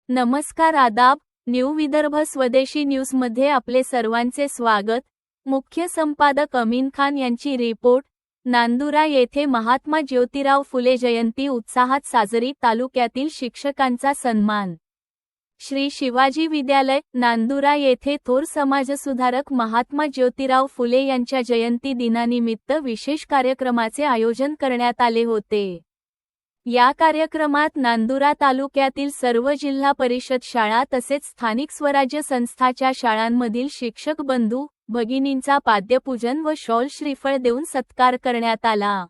नमस्कार आदाब, न्यू विदर्भ स्वदेशी न्यूजमध्ये आपले सर्वांचे स्वागत। मुख्य संपादक अमीन खान यांची रिपोर्ट। नांदुरा येथे महात्मा ज्योतिराव फुले जयंती उत्साहात साजरी, तालुक्यातील शिक्षकांचा सन्मान। श्री शिवाजी विद्यालय, नांदुरा येथे थोर समाजसुधारक महात्मा ज्योतिराव फुले यांच्या जयंती दिनानिमित्त विशेष कार्यक्रमाचे आयोजन करण्यात आले होते। या कार्यक्रमात नांदुरा तालुक्यातील सर्व जिल्हा परिषद शाळा तसेच स्थानिक स्वराज्य संस्थाच्या शाळांमधील शिक्षक बंधू भगिनींचा पाद्यपूजन व शॉल श्रीफळ देऊन सत्कार करण्यात आला।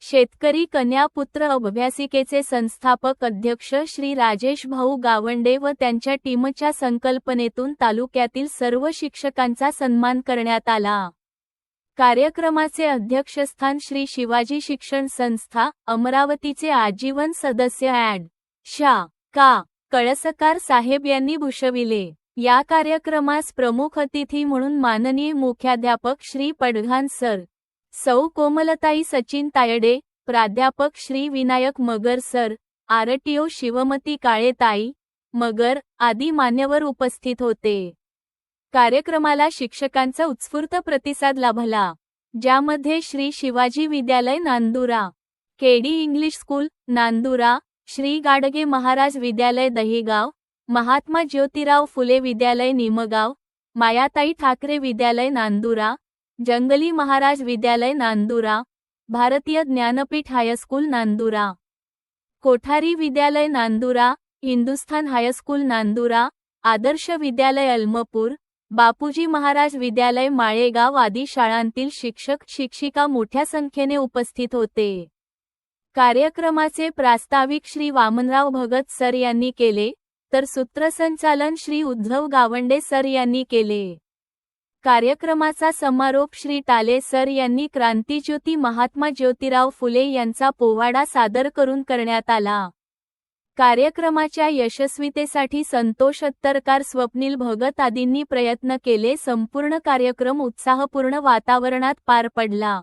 शेतकरी कन्या पुत्र अभ्यासिकेचे संस्थापक अध्यक्ष श्री राजेश भाऊ गावंडे व त्यांच्या टीमच्या संकल्पनेतून तालुक्यातील सर्व शिक्षकांचा सन्मान करण्यात आला। कार्यक्रमाचे अध्यक्षस्थान श्री शिवाजी शिक्षण संस्था अमरावतीचे आजीवन सदस्य ॲड. शा. का. कळसकार साहेब यांनी भूषविले। या कार्यक्रमास प्रमुख अतिथी म्हणून माननीय मुख्याध्यापक श्री पडघान सर, सौ कोमलताई सचिन तायडे, प्राध्यापक श्री विनायक मगर सर, आरटीओ शिवमती काळेताई मगर आदी मान्यवर उपस्थित होते। कार्यक्रमाला शिक्षकांचा उत्स्फूर्त प्रतिसाद लाभला, ज्यामध्ये Shri Shivaji Vidyalaya Nandura, KD English school Nandura, Shri Gadge Maharaj विद्यालय दहिगाव, महात्मा ज्योतिराव फुले विद्यालय निमगाव, मायाताई ठाकरे विद्यालय नांदुरा, जंगली महाराज विद्यालय नांदुरा, भारतीय ज्ञानपीठ हायस्कूल नांदुरा, कोठारी विद्यालय नांदुरा, हिंदुस्थान हायस्कूल नांदुरा, आदर्श विद्यालय अलमपूर, बापूजी महाराज विद्यालय माळेगाव आदी शाळांतील शिक्षक शिक्षिका मोठ्या संख्येने उपस्थित होते। कार्यक्रमाचे प्रास्ताविक श्री वामनराव भगत सर यांनी केले, तर सूत्रसंचालन श्री उद्धव गावंडे सर यांनी केले। कार्यक्रमाचा समारोप श्री टाले सर यांनी क्रांतिज्योती महात्मा ज्योतिराव फुले यांचा पोवाडा सादर करून करण्यात आला। कार्यक्रमाच्या यशस्वीतेसाठी संतोष अत्तरकार, स्वप्नील भगत आदींनी प्रयत्न केले। संपूर्ण कार्यक्रम उत्साहपूर्ण वातावरणात पार पडला।